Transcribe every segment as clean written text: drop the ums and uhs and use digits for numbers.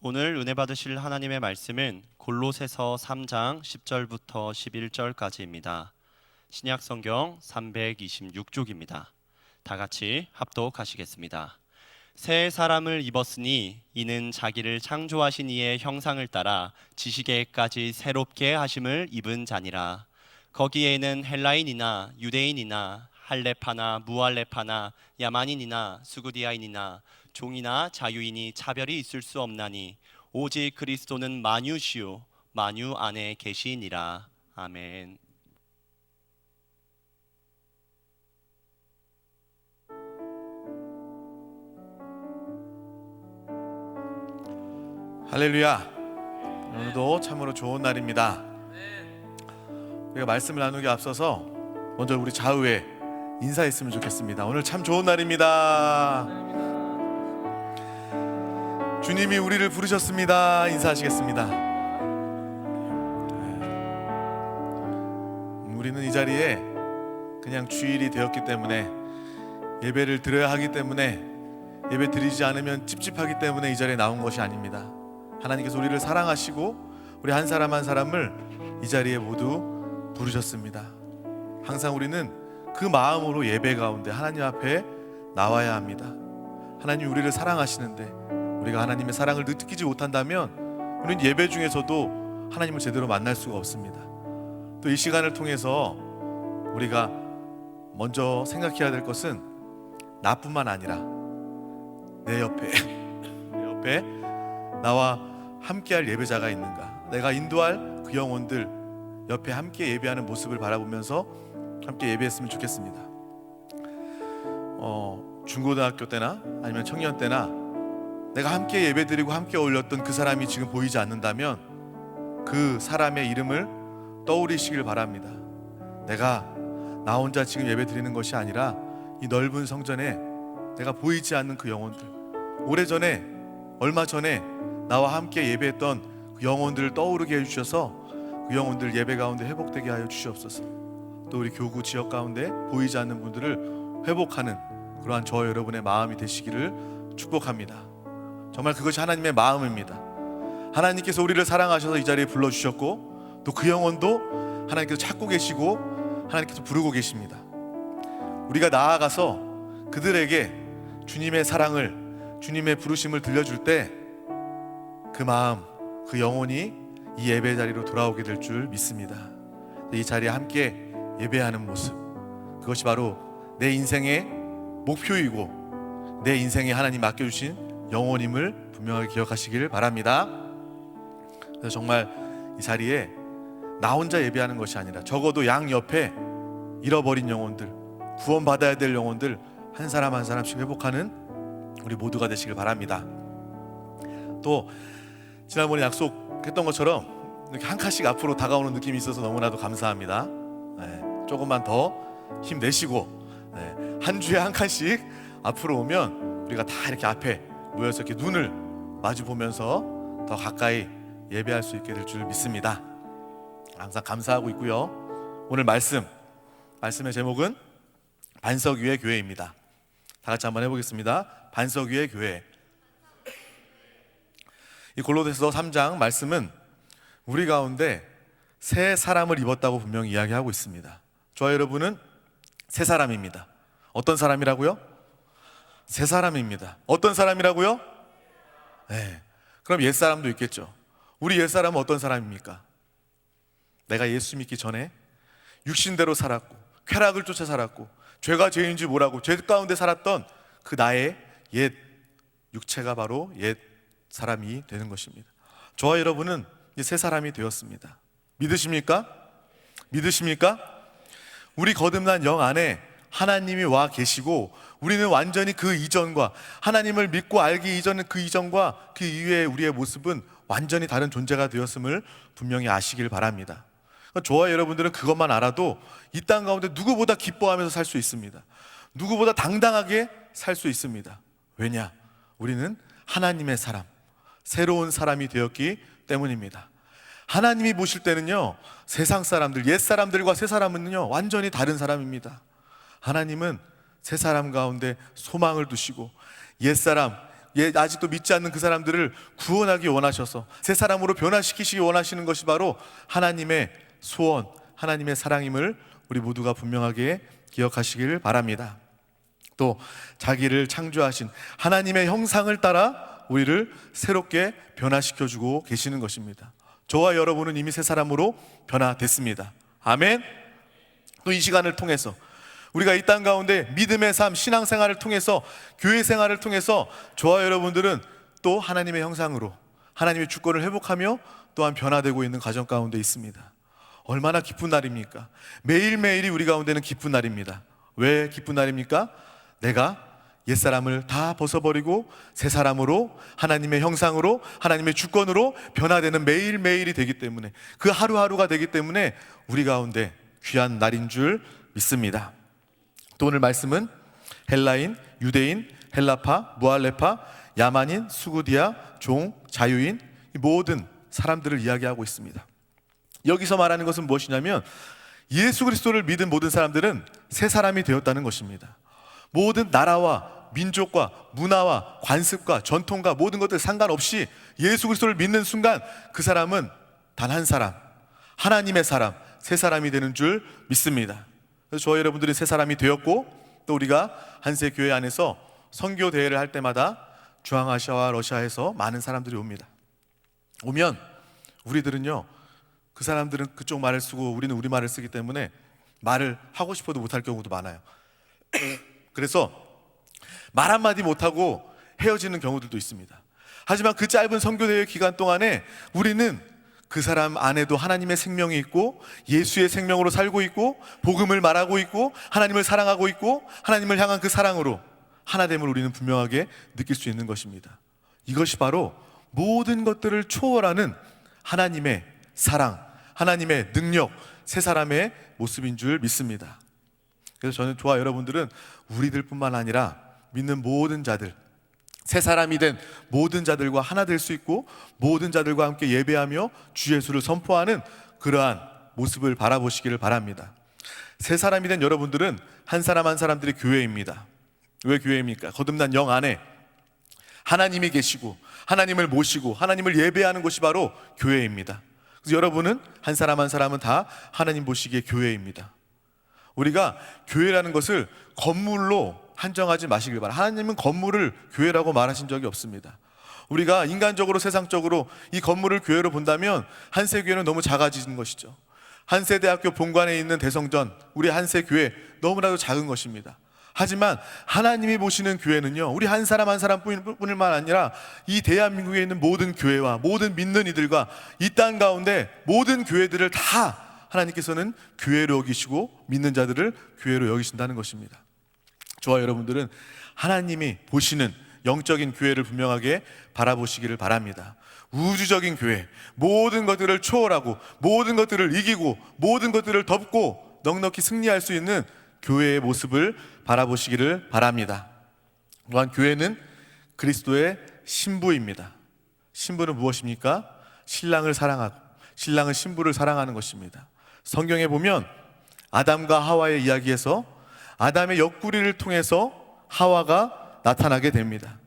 오늘 은혜 받으실 하나님의 말씀은 골로새서 3장 10절부터 11절까지입니다. 신약 성경 326쪽입니다. 다 같이 합독하시겠습니다. 새 사람을 입었으니 이는 자기를 창조하신 이의 형상을 따라 지식에까지 새롭게 하심을 입은 자니라. 거기에는 헬라인이나 유대인이나 할레파나 무할레파나 야만인이나 수구디아인이나 종이나 자유인이 차별이 있을 수 없나니 오직 그리스도는 만유시요 만유 안에 계시니라. 아멘. 할렐루야. 오늘도 참으로 좋은 날입니다. 우리가 말씀을 나누기 앞서서 먼저 우리 좌우에 인사했으면 좋겠습니다. 오늘 참 좋은 날입니다. 주님이 우리를 부르셨습니다. 인사하시겠습니다. 우리는 이 자리에 그냥 주일이 되었기 때문에, 예배를 드려야 하기 때문에, 예배 드리지 않으면 찝찝하기 때문에 이 자리에 나온 것이 아닙니다. 하나님께서 우리를 사랑하시고 우리 한 사람 한 사람을 이 자리에 모두 부르셨습니다. 항상 우리는 그 마음으로 예배 가운데 하나님 앞에 나와야 합니다. 하나님이 우리를 사랑하시는데 우리가 하나님의 사랑을 느끼지 못한다면 우리는 예배 중에서도 하나님을 제대로 만날 수가 없습니다. 또 이 시간을 통해서 우리가 먼저 생각해야 될 것은 나뿐만 아니라 내 옆에 나와 함께할 예배자가 있는가, 내가 인도할 그 영혼들 옆에 함께 예배하는 모습을 바라보면서 함께 예배했으면 좋겠습니다. 중고등학교 때나 아니면 청년 때나 내가 함께 예배드리고 함께 어울렸던 그 사람이 지금 보이지 않는다면 그 사람의 이름을 떠올리시길 바랍니다. 내가 나 혼자 지금 예배드리는 것이 아니라 이 넓은 성전에 내가 보이지 않는 그 영혼들, 오래전에 얼마 전에 나와 함께 예배했던 그 영혼들을 떠오르게 해주셔서 그 영혼들 예배 가운데 회복되게 하여 주시옵소서. 또 우리 교구 지역 가운데 보이지 않는 분들을 회복하는 그러한 저와 여러분의 마음이 되시기를 축복합니다. 정말 그것이 하나님의 마음입니다. 하나님께서 우리를 사랑하셔서 이 자리에 불러주셨고 또 그 영혼도 하나님께서 찾고 계시고 하나님께서 부르고 계십니다. 우리가 나아가서 그들에게 주님의 사랑을, 주님의 부르심을 들려줄 때 그 마음, 그 영혼이 이 예배 자리로 돌아오게 될 줄 믿습니다. 이 자리에 함께 예배하는 모습, 그것이 바로 내 인생의 목표이고 내 인생에 하나님 맡겨주신 영혼임을 분명하게 기억하시길 바랍니다. 그래서 정말 이 자리에 나 혼자 예배하는 것이 아니라 적어도 양 옆에 잃어버린 영혼들, 구원받아야 될 영혼들 한 사람 한 사람씩 회복하는 우리 모두가 되시길 바랍니다. 또 지난번에 약속했던 것처럼 이렇게 한 칸씩 앞으로 다가오는 느낌이 있어서 너무나도 감사합니다. 조금만 더 힘내시고 한 주에 한 칸씩 앞으로 오면 우리가 다 이렇게 앞에 모여서 이렇게 눈을 마주 보면서 더 가까이 예배할 수 있게 될 줄 믿습니다. 항상 감사하고 있고요. 오늘 말씀의 제목은 반석 위의 교회입니다. 다 같이 한번 해보겠습니다. 반석 위의 교회. 이 골로새서 3장 말씀은 우리 가운데 새 사람을 입었다고 분명히 이야기하고 있습니다. 저와 여러분은 새 사람입니다. 어떤 사람이라고요? 새 사람입니다. 어떤 사람이라고요? 그럼 옛 사람도 있겠죠. 우리 옛 사람은 어떤 사람입니까? 내가 예수 믿기 전에 육신대로 살았고 쾌락을 쫓아 살았고 죄가 죄인지 뭐라고 죄 가운데 살았던 그 나의 옛 육체가 바로 옛 사람이 되는 것입니다. 저와 여러분은 이제 새 사람이 되었습니다. 믿으십니까? 믿으십니까? 우리 거듭난 영 안에 하나님이 와 계시고 우리는 완전히 그 이전과 하나님을 믿고 알기 이전의 그 이전과 그 이후의 우리의 모습은 완전히 다른 존재가 되었음을 분명히 아시길 바랍니다. 저와 여러분들은 그것만 알아도 이 땅 가운데 누구보다 기뻐하면서 살 수 있습니다. 누구보다 당당하게 살 수 있습니다. 왜냐? 우리는 하나님의 사람, 새로운 사람이 되었기 때문입니다. 하나님이 보실 때는요, 세상 사람들, 옛 사람들과 새 사람은요 완전히 다른 사람입니다. 하나님은 새 사람 가운데 소망을 두시고 옛사람, 아직도 믿지 않는 그 사람들을 구원하기 원하셔서 새 사람으로 변화시키시기 원하시는 것이 바로 하나님의 소원, 하나님의 사랑임을 우리 모두가 분명하게 기억하시길 바랍니다. 또 자기를 창조하신 하나님의 형상을 따라 우리를 새롭게 변화시켜주고 계시는 것입니다. 저와 여러분은 이미 새 사람으로 변화됐습니다. 아멘. 또 이 시간을 통해서 우리가 이 땅 가운데 믿음의 삶, 신앙생활을 통해서, 교회 생활을 통해서 저와 여러분들은 또 하나님의 형상으로 하나님의 주권을 회복하며 또한 변화되고 있는 과정 가운데 있습니다. 얼마나 기쁜 날입니까? 매일매일이 우리 가운데는 기쁜 날입니다. 왜 기쁜 날입니까? 내가 옛사람을 다 벗어버리고 새 사람으로, 하나님의 형상으로, 하나님의 주권으로 변화되는 매일매일이 되기 때문에, 그 하루하루가 되기 때문에 우리 가운데 귀한 날인 줄 믿습니다. 또 오늘 말씀은 헬라인, 유대인, 헬라파, 무할레파, 야만인, 수구디아, 종, 자유인, 이 모든 사람들을 이야기하고 있습니다. 여기서 말하는 것은 무엇이냐면 예수 그리스도를 믿은 모든 사람들은 새 사람이 되었다는 것입니다. 모든 나라와 민족과 문화와 관습과 전통과 모든 것들 상관없이 예수 그리스도를 믿는 순간 그 사람은 단 한 사람, 하나님의 사람, 새 사람이 되는 줄 믿습니다. 그래서 저와 여러분들이 새 사람이 되었고, 또 우리가 한세 교회 안에서 선교 대회를 할 때마다 중앙아시아와 러시아에서 많은 사람들이 옵니다. 오면 우리들은요, 그 사람들은 그쪽 말을 쓰고 우리는 우리 말을 쓰기 때문에 말을 하고 싶어도 못할 경우도 많아요. 그래서 말 한마디 못하고 헤어지는 경우들도 있습니다. 하지만 그 짧은 선교대회 기간 동안에 우리는 그 사람 안에도 하나님의 생명이 있고 예수의 생명으로 살고 있고 복음을 말하고 있고 하나님을 사랑하고 있고 하나님을 향한 그 사랑으로 하나됨을 우리는 분명하게 느낄 수 있는 것입니다. 이것이 바로 모든 것들을 초월하는 하나님의 사랑, 하나님의 능력, 새 사람의 모습인 줄 믿습니다. 그래서 저는 저와 여러분들은 우리들 뿐만 아니라 믿는 모든 자들, 새 사람이 된 모든 자들과 하나 될 수 있고 모든 자들과 함께 예배하며 주 예수를 선포하는 그러한 모습을 바라보시기를 바랍니다. 새 사람이 된 여러분들은 한 사람 한 사람들이 교회입니다. 왜 교회입니까? 거듭난 영 안에 하나님이 계시고 하나님을 모시고 하나님을 예배하는 곳이 바로 교회입니다. 그래서 여러분은 한 사람 한 사람은 다 하나님 보시기에 교회입니다. 우리가 교회라는 것을 건물로 한정하지 마시길 바랍니다. 하나님은 건물을 교회라고 말하신 적이 없습니다. 우리가 인간적으로 세상적으로 이 건물을 교회로 본다면 한세교회는 너무 작아지는 것이죠. 한세대학교 본관에 있는 대성전, 우리 한세교회 너무나도 작은 것입니다. 하지만 하나님이 보시는 교회는요, 우리 한 사람 한 사람뿐만 아니라 이 대한민국에 있는 모든 교회와 모든 믿는 이들과 이 땅 가운데 모든 교회들을 다 하나님께서는 교회로 여기시고 믿는 자들을 교회로 여기신다는 것입니다. 저와 여러분들은 하나님이 보시는 영적인 교회를 분명하게 바라보시기를 바랍니다. 우주적인 교회, 모든 것들을 초월하고 모든 것들을 이기고 모든 것들을 덮고 넉넉히 승리할 수 있는 교회의 모습을 바라보시기를 바랍니다. 또한 교회는 그리스도의 신부입니다. 신부는 무엇입니까? 신랑을 사랑하고 신랑은 신부를 사랑하는 것입니다. 성경에 보면 아담과 하와의 이야기에서 아담의 옆구리를 통해서 하와가 나타나게 됩니다.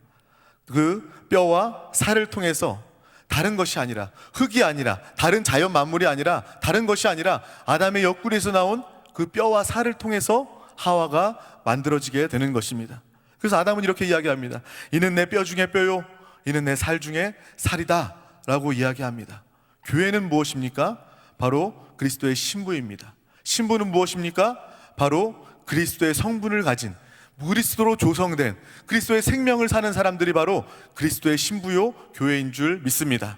그 뼈와 살을 통해서 다른 것이 아니라, 흙이 아니라, 다른 자연 만물이 아니라, 다른 것이 아니라 아담의 옆구리에서 나온 그 뼈와 살을 통해서 하와가 만들어지게 되는 것입니다. 그래서 아담은 이렇게 이야기합니다. 이는 내 뼈 중에 뼈요, 이는 내 살 중에 살이다 라고 이야기합니다. 교회는 무엇입니까? 바로 그리스도의 신부입니다. 신부는 무엇입니까? 바로 그리스도의 성분을 가진, 그리스도로 조성된, 그리스도의 생명을 사는 사람들이 바로 그리스도의 신부요 교회인 줄 믿습니다.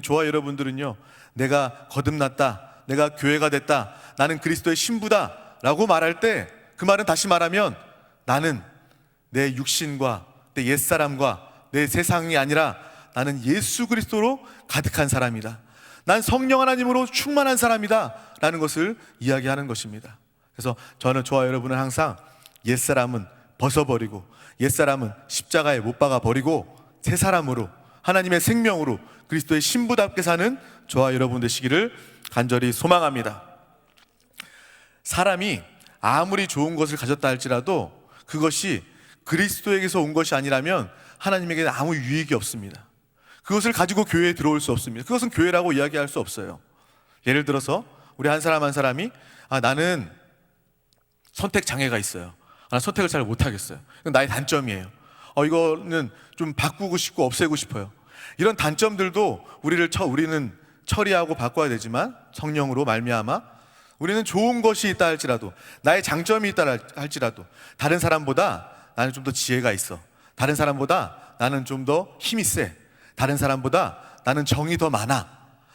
저와 여러분들은요, 내가 거듭났다, 내가 교회가 됐다, 나는 그리스도의 신부다 라고 말할 때 그 말은 다시 말하면 나는 내 육신과 내 옛사람과 내 세상이 아니라 나는 예수 그리스도로 가득한 사람이다, 난 성령 하나님으로 충만한 사람이다 라는 것을 이야기하는 것입니다. 그래서 저와 여러분은 항상 옛사람은 벗어버리고 옛사람은 십자가에 못 박아 버리고 새 사람으로 하나님의 생명으로 그리스도의 신부답게 사는 저와 여러분 되시기를 간절히 소망합니다. 사람이 아무리 좋은 것을 가졌다 할지라도 그것이 그리스도에게서 온 것이 아니라면 하나님에게는 아무 유익이 없습니다. 그것을 가지고 교회에 들어올 수 없습니다. 그것은 교회라고 이야기할 수 없어요. 예를 들어서 우리 한 사람 한 사람이 나는 선택 장애가 있어요. 난 선택을 잘 못하겠어요. 이건 나의 단점이에요. 이거는 좀 바꾸고 싶고 없애고 싶어요. 이런 단점들도 우리는 처리하고 바꿔야 되지만 성령으로 말미암아 우리는 좋은 것이 있다 할지라도, 나의 장점이 있다 할지라도 다른 사람보다 나는 좀 더 지혜가 있어, 다른 사람보다 나는 좀 더 힘이 세, 다른 사람보다 나는 정이 더 많아,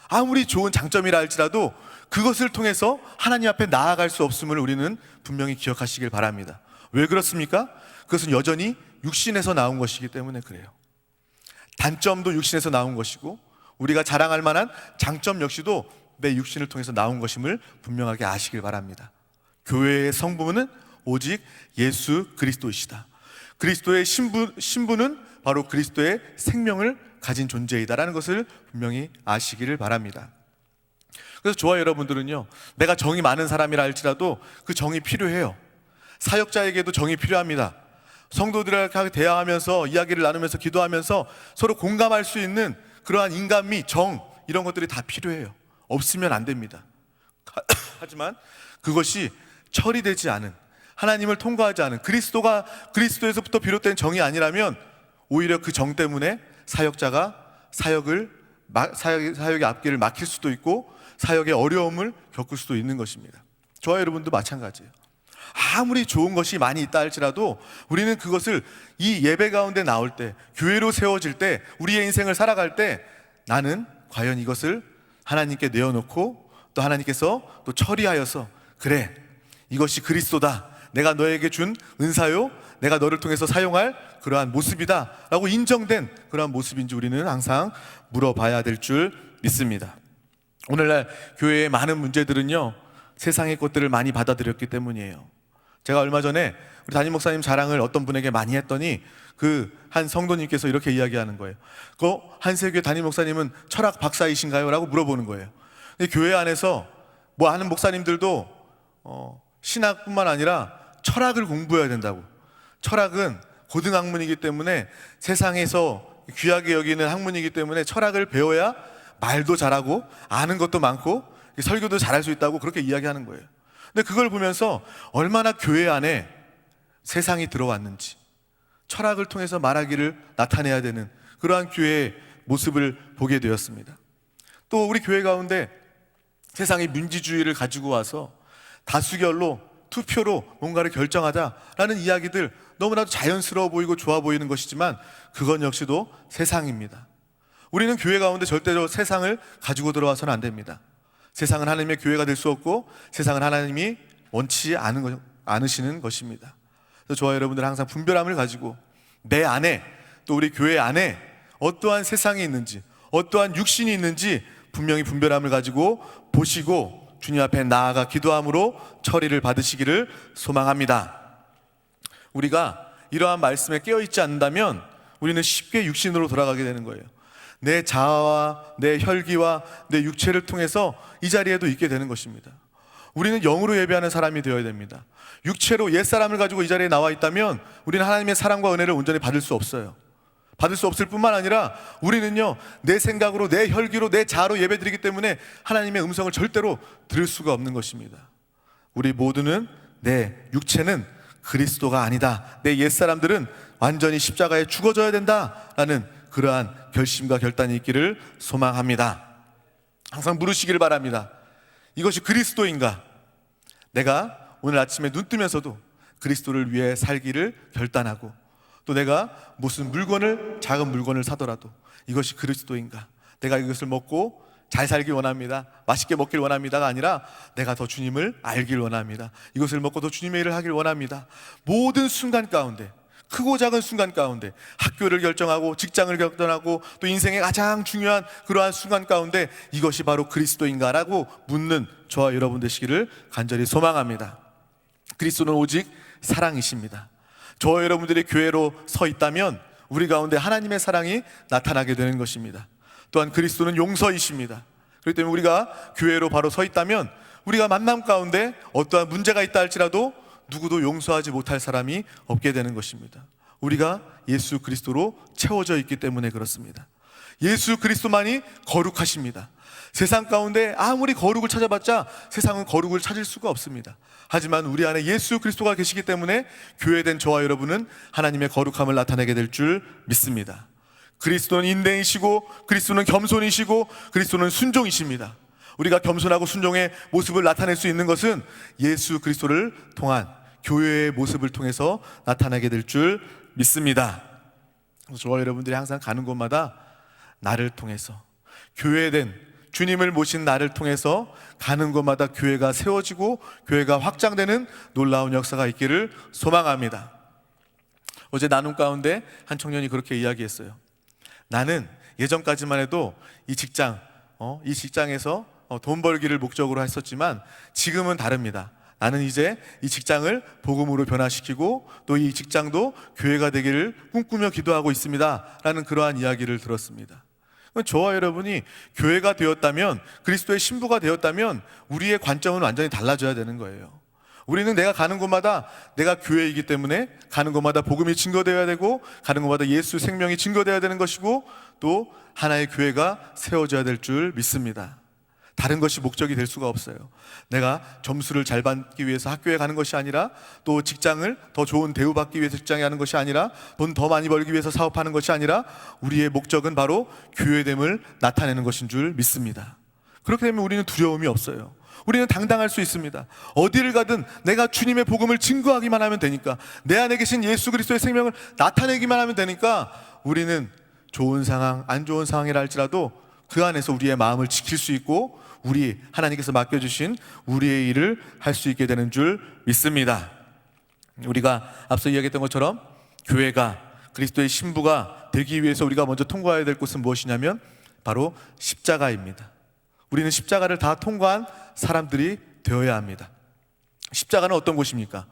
아무리 좋은 장점이라 할지라도 그것을 통해서 하나님 앞에 나아갈 수 없음을 우리는 분명히 기억하시길 바랍니다. 왜 그렇습니까? 그것은 여전히 육신에서 나온 것이기 때문에 그래요. 단점도 육신에서 나온 것이고 우리가 자랑할 만한 장점 역시도 내 육신을 통해서 나온 것임을 분명하게 아시길 바랍니다. 교회의 성부는 오직 예수 그리스도이시다. 그리스도의 신부는 바로 그리스도의 생명을 가진 존재이다라는 것을 분명히 아시기를 바랍니다. 그래서 저와 여러분들은요, 내가 정이 많은 사람이라 할지라도 그 정이 필요해요. 사역자에게도 정이 필요합니다. 성도들과 대화하면서 이야기를 나누면서 기도하면서 서로 공감할 수 있는 그러한 인간미, 정, 이런 것들이 다 필요해요. 없으면 안 됩니다. 하지만 그것이 처리되지 않은, 하나님을 통과하지 않은, 그리스도에서부터 비롯된 정이 아니라면 오히려 그 정 때문에 사역자가 사역의 앞길을 막힐 수도 있고 사역의 어려움을 겪을 수도 있는 것입니다. 저와 여러분도 마찬가지예요. 아무리 좋은 것이 많이 있다 할지라도 우리는 그것을 이 예배 가운데 나올 때, 교회로 세워질 때, 우리의 인생을 살아갈 때 나는 과연 이것을 하나님께 내어놓고 또 하나님께서 또 처리하여서, 그래, 이것이 그리스도다, 내가 너에게 준 은사요, 내가 너를 통해서 사용할 그러한 모습이다 라고 인정된 그러한 모습인지 우리는 항상 물어봐야 될 줄 믿습니다. 오늘날 교회의 많은 문제들은요, 세상의 것들을 많이 받아들였기 때문이에요. 제가 얼마 전에 우리 담임 목사님 자랑을 어떤 분에게 많이 했더니 그 한 성도님께서 이렇게 이야기하는 거예요. 그 한세교회 담임 목사님은 철학 박사이신가요? 라고 물어보는 거예요. 근데 교회 안에서 뭐 아는 목사님들도 신학뿐만 아니라 철학을 공부해야 된다고. 철학은 고등학문이기 때문에 세상에서 귀하게 여기는 학문이기 때문에 철학을 배워야 말도 잘하고 아는 것도 많고 설교도 잘할 수 있다고 그렇게 이야기하는 거예요. 근데 그걸 보면서 얼마나 교회 안에 세상이 들어왔는지, 철학을 통해서 말하기를 나타내야 되는 그러한 교회의 모습을 보게 되었습니다. 또 우리 교회 가운데 세상의 민주주의를 가지고 와서 다수결로, 투표로 뭔가를 결정하자라는 이야기들, 너무나도 자연스러워 보이고 좋아 보이는 것이지만 그건 역시도 세상입니다. 우리는 교회 가운데 절대로 세상을 가지고 들어와서는 안 됩니다. 세상은 하나님의 교회가 될 수 없고 세상은 하나님이 원치 않으시는 것입니다. 그래서 저와 여러분들 항상 분별함을 가지고 내 안에, 또 우리 교회 안에 어떠한 세상이 있는지, 어떠한 육신이 있는지 분명히 분별함을 가지고 보시고 주님 앞에 나아가 기도함으로 처리를 받으시기를 소망합니다. 우리가 이러한 말씀에 깨어있지 않는다면 우리는 쉽게 육신으로 돌아가게 되는 거예요. 내 자아와 내 혈기와 내 육체를 통해서 이 자리에도 있게 되는 것입니다. 우리는 영으로 예배하는 사람이 되어야 됩니다. 육체로 옛사람을 가지고 이 자리에 나와 있다면 우리는 하나님의 사랑과 은혜를 온전히 받을 수 없어요. 받을 수 없을 뿐만 아니라 우리는요, 내 생각으로, 내 혈기로, 내 자아로 예배드리기 때문에 하나님의 음성을 절대로 들을 수가 없는 것입니다. 우리 모두는, 내 육체는 그리스도가 아니다, 내 옛사람들은 완전히 십자가에 죽어져야 된다라는 그러한 결심과 결단이 있기를 소망합니다. 항상 물으시기를 바랍니다. 이것이 그리스도인가? 내가 오늘 아침에 눈 뜨면서도 그리스도를 위해 살기를 결단하고, 또 내가 무슨 작은 물건을 사더라도 이것이 그리스도인가? 내가 이것을 먹고 잘 살길 원합니다, 맛있게 먹길 원합니다가 아니라 내가 더 주님을 알길 원합니다, 이것을 먹고 더 주님의 일을 하길 원합니다. 모든 순간 가운데, 크고 작은 순간 가운데, 학교를 결정하고 직장을 결정하고 또 인생의 가장 중요한 그러한 순간 가운데 이것이 바로 그리스도인가라고 묻는 저와 여러분 되시기를 간절히 소망합니다. 그리스도는 오직 사랑이십니다. 저와 여러분들이 교회로 서 있다면 우리 가운데 하나님의 사랑이 나타나게 되는 것입니다. 또한 그리스도는 용서이십니다. 그렇기 때문에 우리가 교회로 바로 서 있다면 우리가 만남 가운데 어떠한 문제가 있다 할지라도 누구도 용서하지 못할 사람이 없게 되는 것입니다. 우리가 예수 그리스도로 채워져 있기 때문에 그렇습니다. 예수 그리스도만이 거룩하십니다. 세상 가운데 아무리 거룩을 찾아봤자 세상은 거룩을 찾을 수가 없습니다. 하지만 우리 안에 예수 그리스도가 계시기 때문에 교회된 저와 여러분은 하나님의 거룩함을 나타내게 될 줄 믿습니다. 그리스도는 인내이시고 그리스도는 겸손이시고 그리스도는 순종이십니다. 우리가 겸손하고 순종의 모습을 나타낼 수 있는 것은 예수 그리스도를 통한 교회의 모습을 통해서 나타나게 될 줄 믿습니다. 저와 여러분들이 항상 가는 곳마다 나를 통해서, 교회된 주님을 모신 나를 통해서 가는 곳마다 교회가 세워지고 교회가 확장되는 놀라운 역사가 있기를 소망합니다. 어제 나눔 가운데 한 청년이 그렇게 이야기했어요. 나는 예전까지만 해도 이 직장에서 돈 벌기를 목적으로 했었지만 지금은 다릅니다. 나는 이제 이 직장을 복음으로 변화시키고 또 이 직장도 교회가 되기를 꿈꾸며 기도하고 있습니다 라는 그러한 이야기를 들었습니다. 저와 여러분이 교회가 되었다면, 그리스도의 신부가 되었다면 우리의 관점은 완전히 달라져야 되는 거예요. 우리는 내가 가는 곳마다 내가 교회이기 때문에 가는 곳마다 복음이 증거되어야 되고 가는 곳마다 예수 생명이 증거되어야 되는 것이고 또 하나의 교회가 세워져야 될 줄 믿습니다. 다른 것이 목적이 될 수가 없어요. 내가 점수를 잘 받기 위해서 학교에 가는 것이 아니라 또 직장을 더 좋은 대우받기 위해서 직장에 가는 것이 아니라 돈 더 많이 벌기 위해서 사업하는 것이 아니라 우리의 목적은 바로 교회됨을 나타내는 것인 줄 믿습니다. 그렇게 되면 우리는 두려움이 없어요. 우리는 당당할 수 있습니다. 어디를 가든 내가 주님의 복음을 증거하기만 하면 되니까, 내 안에 계신 예수 그리스도의 생명을 나타내기만 하면 되니까 우리는 좋은 상황, 안 좋은 상황이라 할지라도 그 안에서 우리의 마음을 지킬 수 있고 우리 하나님께서 맡겨주신 우리의 일을 할 수 있게 되는 줄 믿습니다. 우리가 앞서 이야기했던 것처럼 교회가 그리스도의 신부가 되기 위해서 우리가 먼저 통과해야 될 곳은 무엇이냐면 바로 십자가입니다. 우리는 십자가를 다 통과한 사람들이 되어야 합니다. 십자가는 어떤 곳입니까?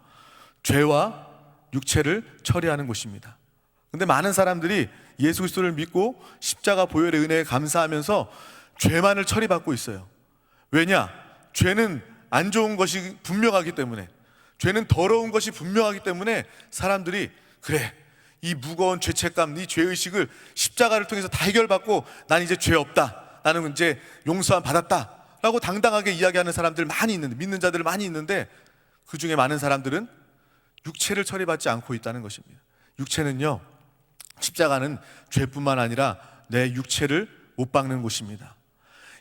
죄와 육체를 처리하는 곳입니다. 근데 많은 사람들이 예수 그리스도를 믿고 십자가 보혈의 은혜에 감사하면서 죄만을 처리받고 있어요. 왜냐? 죄는 안 좋은 것이 분명하기 때문에, 죄는 더러운 것이 분명하기 때문에 사람들이 그래, 이 무거운 죄책감, 이 죄의식을 십자가를 통해서 다 해결받고 난 이제 죄 없다, 나는 이제 용서함 받았다 라고 당당하게 이야기하는 사람들 많이 있는데, 믿는 자들 많이 있는데 그 중에 많은 사람들은 육체를 처리받지 않고 있다는 것입니다. 육체는요, 십자가는 죄뿐만 아니라 내 육체를 못 박는 곳입니다.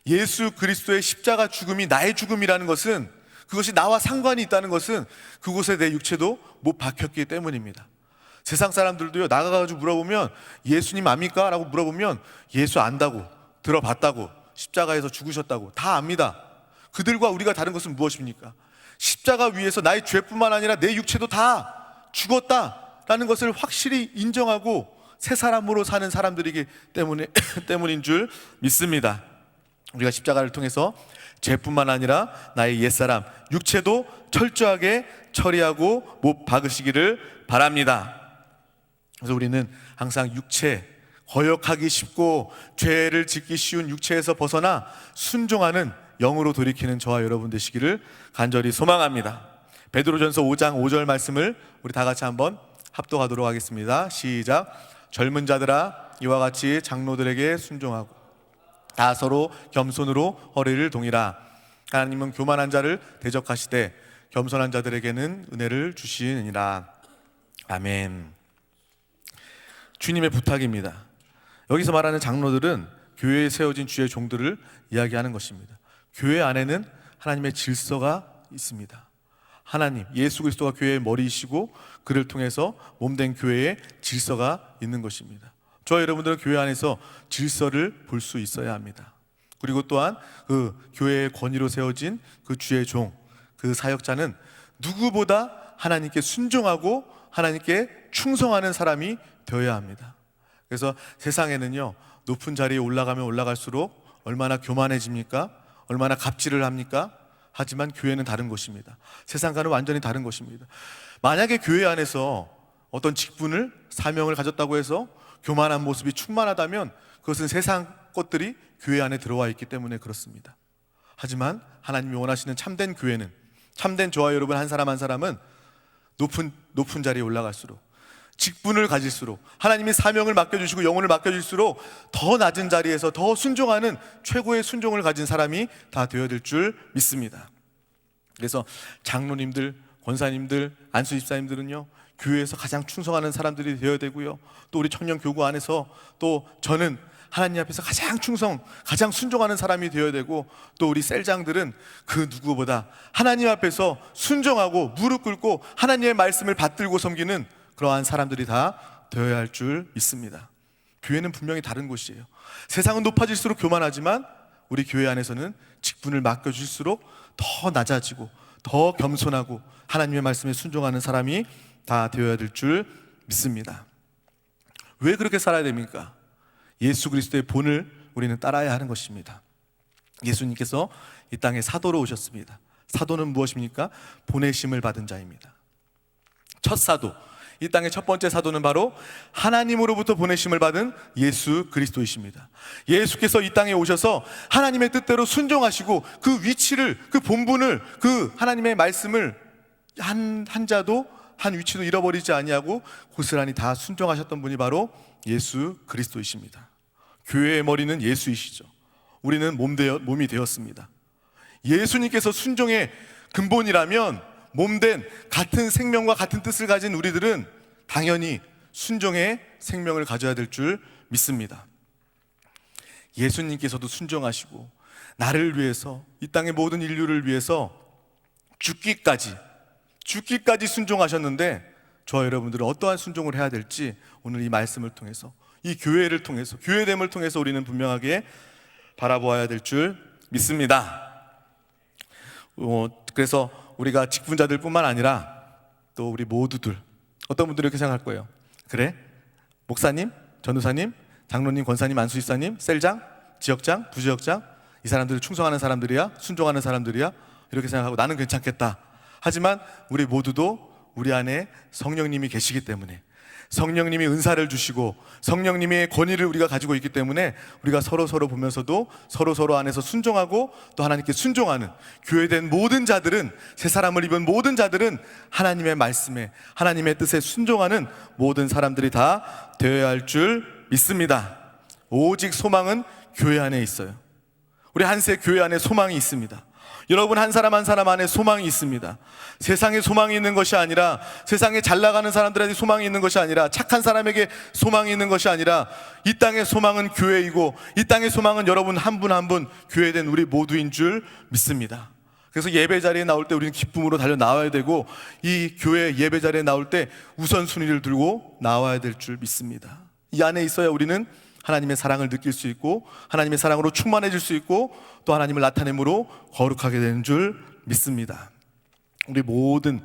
예수 그리스도의 십자가 죽음이 나의 죽음이라는 것은, 그것이 나와 상관이 있다는 것은 그곳에 내 육체도 못 박혔기 때문입니다. 세상 사람들도요, 나가가지고 물어보면 예수님 압니까? 라고 물어보면 예수 안다고, 들어봤다고, 십자가에서 죽으셨다고 다 압니다. 그들과 우리가 다른 것은 무엇입니까? 십자가 위에서 나의 죄뿐만 아니라 내 육체도 다 죽었다라는 것을 확실히 인정하고 새 사람으로 사는 사람들이기 때문인 줄 믿습니다. 우리가 십자가를 통해서 죄뿐만 아니라 나의 옛사람, 육체도 철저하게 처리하고 못 박으시기를 바랍니다. 그래서 우리는 항상 육체, 거역하기 쉽고 죄를 짓기 쉬운 육체에서 벗어나 순종하는 영으로 돌이키는 저와 여러분 되시기를 간절히 소망합니다. 베드로전서 5장 5절 말씀을 우리 다 같이 한번 합독하도록 하겠습니다. 시작. 젊은 자들아, 이와 같이 장로들에게 순종하고 다 서로 겸손으로 허리를 동이라. 하나님은 교만한 자를 대적하시되 겸손한 자들에게는 은혜를 주시느니라. 아멘. 주님의 부탁입니다. 여기서 말하는 장로들은 교회에 세워진 주의 종들을 이야기하는 것입니다. 교회 안에는 하나님의 질서가 있습니다. 하나님, 예수 그리스도가 교회의 머리이시고 그를 통해서 몸된 교회에 질서가 있는 것입니다. 저와 여러분들은 교회 안에서 질서를 볼 수 있어야 합니다. 그리고 또한 그 교회의 권위로 세워진 그 주의 종, 그 사역자는 누구보다 하나님께 순종하고 하나님께 충성하는 사람이 되어야 합니다. 그래서 세상에는요, 높은 자리에 올라가면 올라갈수록 얼마나 교만해집니까? 얼마나 갑질을 합니까? 하지만 교회는 다른 것입니다. 세상과는 완전히 다른 것입니다. 만약에 교회 안에서 어떤 직분을, 사명을 가졌다고 해서 교만한 모습이 충만하다면 그것은 세상 것들이 교회 안에 들어와 있기 때문에 그렇습니다. 하지만 하나님이 원하시는 참된 교회는, 참된 저와 여러분 한 사람 한 사람은 높은 자리에 올라갈수록 직분을 가질수록, 하나님이 사명을 맡겨주시고 영혼을 맡겨줄수록 더 낮은 자리에서 더 순종하는 최고의 순종을 가진 사람이 다 되어야 될 줄 믿습니다. 그래서 장로님들, 권사님들, 안수집사님들은요, 교회에서 가장 충성하는 사람들이 되어야 되고요, 또 우리 청년 교구 안에서 또 저는 하나님 앞에서 가장 가장 순종하는 사람이 되어야 되고, 또 우리 셀장들은 그 누구보다 하나님 앞에서 순종하고 무릎 꿇고 하나님의 말씀을 받들고 섬기는 그러한 사람들이 다 되어야 할 줄 믿습니다. 교회는 분명히 다른 곳이에요. 세상은 높아질수록 교만하지만 우리 교회 안에서는 직분을 맡겨줄수록 더 낮아지고 더 겸손하고 하나님의 말씀에 순종하는 사람이 다 되어야 될 줄 믿습니다. 왜 그렇게 살아야 됩니까? 예수 그리스도의 본을 우리는 따라야 하는 것입니다. 예수님께서 이 땅에 사도로 오셨습니다. 사도는 무엇입니까? 보내심을 받은 자입니다. 첫 사도, 이 땅의 첫 번째 사도는 바로 하나님으로부터 보내심을 받은 예수 그리스도이십니다. 예수께서 이 땅에 오셔서 하나님의 뜻대로 순종하시고 그 위치를, 그 본분을, 그 하나님의 말씀을 한 자도 한 위치도 잃어버리지 아니하고 고스란히 다 순종하셨던 분이 바로 예수 그리스도이십니다. 교회의 머리는 예수이시죠. 우리는 몸이 되었습니다. 예수님께서 순종의 근본이라면 몸된 같은 생명과 같은 뜻을 가진 우리들은 당연히 순종의 생명을 가져야 될 줄 믿습니다. 예수님께서도 순종하시고 나를 위해서, 이 땅의 모든 인류를 위해서 죽기까지 순종하셨는데, 저와 여러분들은 어떠한 순종을 해야 될지 오늘 이 말씀을 통해서, 이 교회를 통해서, 교회됨을 통해서 우리는 분명하게 바라보아야 될 줄 믿습니다. 그래서 우리가 직분자들 뿐만 아니라 또 우리 모두들, 어떤 분들은 이렇게 생각할 거예요. 그래? 목사님, 전도사님, 장로님, 권사님, 안수집사님, 셀장, 지역장, 부지역장, 이 사람들이 충성하는 사람들이야? 순종하는 사람들이야? 이렇게 생각하고 나는 괜찮겠다. 하지만 우리 모두도 우리 안에 성령님이 계시기 때문에, 성령님이 은사를 주시고 성령님의 권위를 우리가 가지고 있기 때문에 우리가 서로 보면서도 서로 안에서 순종하고 또 하나님께 순종하는 교회된 모든 자들은, 새 사람을 입은 모든 자들은 하나님의 말씀에, 하나님의 뜻에 순종하는 모든 사람들이 다 되어야 할 줄 믿습니다. 오직 소망은 교회 안에 있어요. 우리 한세 교회 안에 소망이 있습니다. 여러분 한 사람 한 사람 안에 소망이 있습니다. 세상에 소망이 있는 것이 아니라, 세상에 잘 나가는 사람들한테 소망이 있는 것이 아니라, 착한 사람에게 소망이 있는 것이 아니라, 이 땅의 소망은 교회이고 이 땅의 소망은 여러분 한 분 한 분 교회된 우리 모두인 줄 믿습니다. 그래서 예배 자리에 나올 때 우리는 기쁨으로 달려 나와야 되고, 이 교회 예배 자리에 나올 때 우선순위를 들고 나와야 될 줄 믿습니다. 이 안에 있어야 우리는 하나님의 사랑을 느낄 수 있고 하나님의 사랑으로 충만해질 수 있고 또 하나님을 나타냄으로 거룩하게 되는 줄 믿습니다. 우리 모든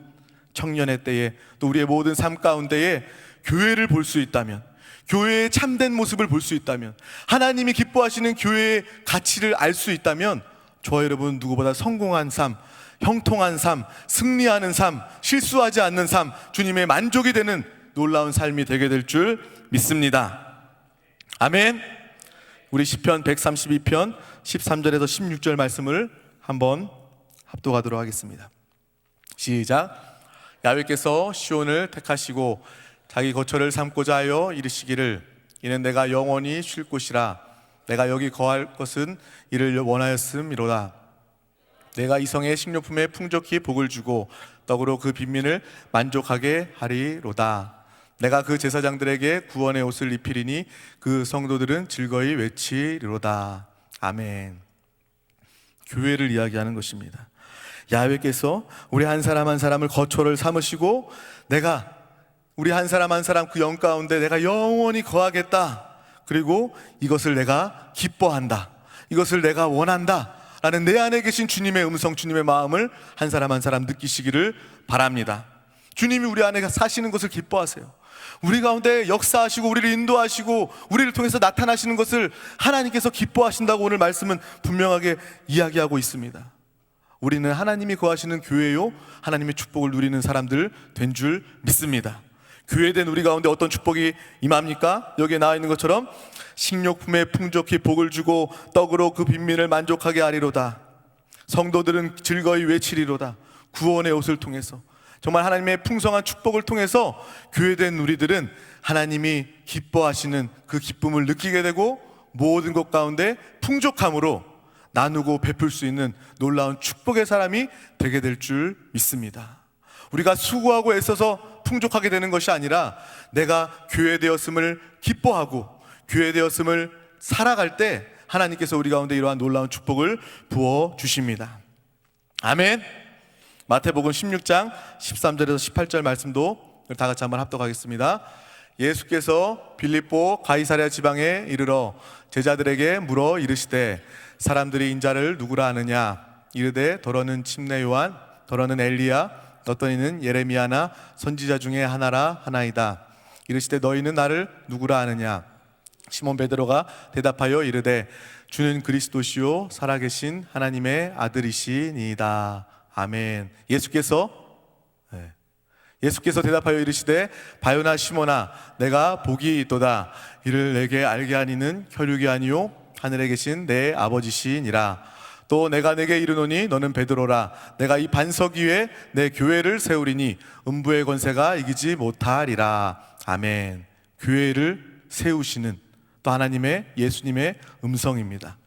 청년의 때에, 또 우리의 모든 삶 가운데에 교회를 볼 수 있다면, 교회의 참된 모습을 볼 수 있다면, 하나님이 기뻐하시는 교회의 가치를 알 수 있다면, 저와 여러분 누구보다 성공한 삶, 형통한 삶, 승리하는 삶, 실수하지 않는 삶, 주님의 만족이 되는 놀라운 삶이 되게 될 줄 믿습니다. 아멘. 우리 시편 132편 13절에서 16절 말씀을 한번 합독하도록 하겠습니다. 시작. 야훼께서 시온을 택하시고 자기 거처를 삼고자 하여 이르시기를, 이는 내가 영원히 쉴 곳이라. 내가 여기 거할 것은 이를 원하였음이로다. 내가 이성의 식료품에 풍족히 복을 주고 떡으로 그 빈민을 만족하게 하리로다. 내가 그 제사장들에게 구원의 옷을 입히리니 그 성도들은 즐거이 외치리로다. 아멘. 교회를 이야기하는 것입니다. 야훼께서 우리 한 사람 한 사람을 거처를 삼으시고, 내가 우리 한 사람 한 사람 그 영 가운데 내가 영원히 거하겠다, 그리고 이것을 내가 기뻐한다, 이것을 내가 원한다 라는 내 안에 계신 주님의 음성, 주님의 마음을 한 사람 한 사람 느끼시기를 바랍니다. 주님이 우리 안에 사시는 것을 기뻐하세요. 우리 가운데 역사하시고 우리를 인도하시고 우리를 통해서 나타나시는 것을 하나님께서 기뻐하신다고 오늘 말씀은 분명하게 이야기하고 있습니다. 우리는 하나님이 거하시는 교회요, 하나님의 축복을 누리는 사람들 된 줄 믿습니다. 교회된 우리 가운데 어떤 축복이 임합니까? 여기에 나와 있는 것처럼 식료품에 풍족히 복을 주고 떡으로 그 빈민을 만족하게 하리로다. 성도들은 즐거이 외치리로다. 구원의 옷을 통해서, 정말 하나님의 풍성한 축복을 통해서 교회된 우리들은 하나님이 기뻐하시는 그 기쁨을 느끼게 되고 모든 것 가운데 풍족함으로 나누고 베풀 수 있는 놀라운 축복의 사람이 되게 될 줄 믿습니다. 우리가 수고하고 애써서 풍족하게 되는 것이 아니라 내가 교회되었음을 기뻐하고 교회되었음을 살아갈 때 하나님께서 우리 가운데 이러한 놀라운 축복을 부어주십니다. 아멘. 마태복음 16장 13절에서 18절 말씀도 다 같이 한번 합독하겠습니다. 예수께서 빌립보 가이사랴 지방에 이르러 제자들에게 물어 이르시되 사람들이 인자를 누구라 하느냐? 이르되 더러는 침례 요한, 더러는 엘리야, 어떤 이는 예레미야나 선지자 중에 하나라 하나이다. 이르시되 너희는 나를 누구라 하느냐? 시몬 베드로가 대답하여 이르되 주는 그리스도시요 살아계신 하나님의 아들이시니이다. 아멘. 예수께서 대답하여 이르시되 바요나 시몬아 내가 복이 있도다. 이를 내게 알게 하니는 혈육이 아니요 하늘에 계신 내 아버지시니라. 또 내가 내게 이르노니 너는 베드로라. 내가 이 반석 위에 내 교회를 세우리니 음부의 권세가 이기지 못하리라. 아멘. 교회를 세우시는 또 하나님의 예수님의 음성입니다.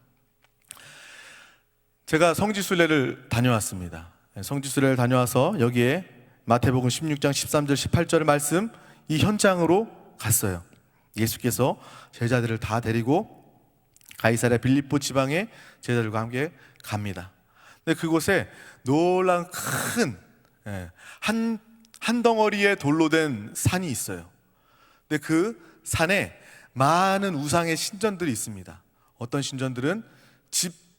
제가 성지순례를 다녀왔습니다. 성지순례를 다녀와서 여기에 마태복음 16장 13절 18절 말씀 이 현장으로 갔어요. 예수께서 제자들을 다 데리고 가이사랴 빌립보 지방에 제자들과 함께 갑니다. 근데 그곳에 놀라운 큰 한 덩어리의 돌로 된 산이 있어요. 근데 그 산에 많은 우상의 신전들이 있습니다. 어떤 신전들은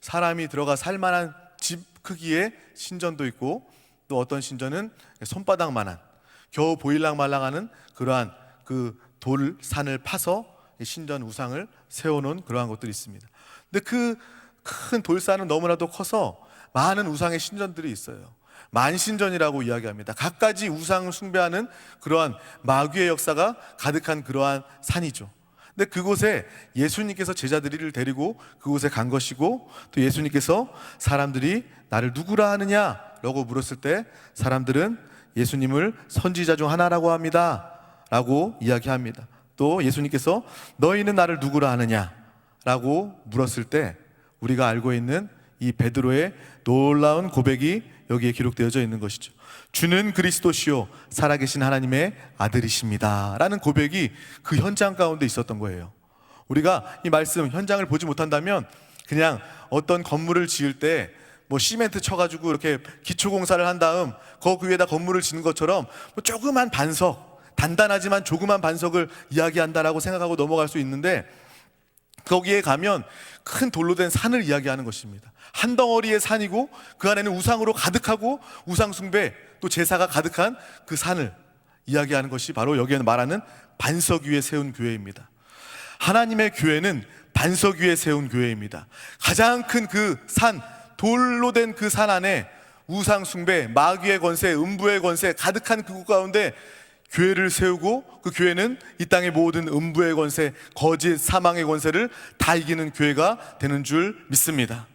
사람이 들어가 살 만한 집 크기의 신전도 있고 또 어떤 신전은 손바닥만한 겨우 보일랑 말랑하는 그러한 그 돌산을 파서 신전 우상을 세워놓은 그러한 것들이 있습니다. 근데 그 큰 돌산은 너무나도 커서 많은 우상의 신전들이 있어요. 만신전이라고 이야기합니다. 갖가지 우상을 숭배하는 그러한 마귀의 역사가 가득한 그러한 산이죠. 근데 그곳에 예수님께서 제자들을 데리고 그곳에 간 것이고 또 예수님께서 사람들이 나를 누구라 하느냐라고 물었을 때 사람들은 예수님을 선지자 중 하나라고 합니다 라고 이야기합니다. 또 예수님께서 너희는 나를 누구라 하느냐라고 물었을 때 우리가 알고 있는 이 베드로의 놀라운 고백이 여기에 기록되어져 있는 것이죠. 주는 그리스도시요 살아계신 하나님의 아들이십니다 라는 고백이 그 현장 가운데 있었던 거예요. 우리가 이 말씀 현장을 보지 못한다면 그냥 어떤 건물을 지을 때 뭐 시멘트 쳐가지고 이렇게 기초공사를 한 다음 그 위에다 건물을 짓는 것처럼 뭐 조그만 반석, 단단하지만 조그만 반석을 이야기한다라고 생각하고 넘어갈 수 있는데 거기에 가면 큰 돌로 된 산을 이야기하는 것입니다. 한 덩어리의 산이고 그 안에는 우상으로 가득하고 우상 숭배 또 제사가 가득한 그 산을 이야기하는 것이 바로 여기에는 말하는 반석 위에 세운 교회입니다. 하나님의 교회는 반석 위에 세운 교회입니다. 가장 큰 그 산, 돌로 된 그 산 안에 우상 숭배, 마귀의 권세, 음부의 권세 가득한 그곳 가운데 교회를 세우고 그 교회는 이 땅의 모든 음부의 권세, 거짓, 사망의 권세를 다 이기는 교회가 되는 줄 믿습니다.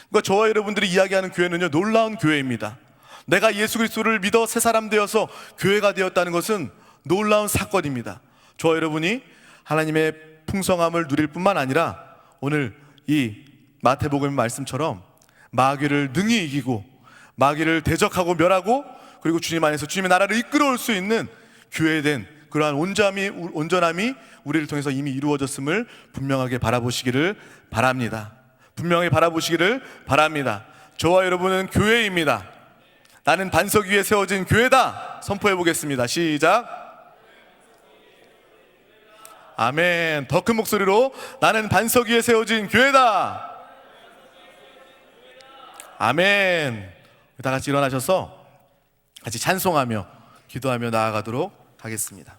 그러니까 저와 여러분들이 이야기하는 교회는요 놀라운 교회입니다. 내가 예수 그리스도를 믿어 새 사람 되어서 교회가 되었다는 것은 놀라운 사건입니다. 저와 여러분이 하나님의 풍성함을 누릴 뿐만 아니라 오늘 이 마태복음 말씀처럼 마귀를 능히 이기고 마귀를 대적하고 멸하고 그리고 주님 안에서 주님의 나라를 이끌어올 수 있는 교회된 그러한 온전함이 우리를 통해서 이미 이루어졌음을 분명하게 바라보시기를 바랍니다. 분명히 바라보시기를 바랍니다. 저와 여러분은 교회입니다. 나는 반석 위에 세워진 교회다 선포해 보겠습니다. 시작. 아멘. 더 큰 목소리로 나는 반석 위에 세워진 교회다. 아멘. 다 같이 일어나셔서 같이 찬송하며 기도하며 나아가도록 하겠습니다.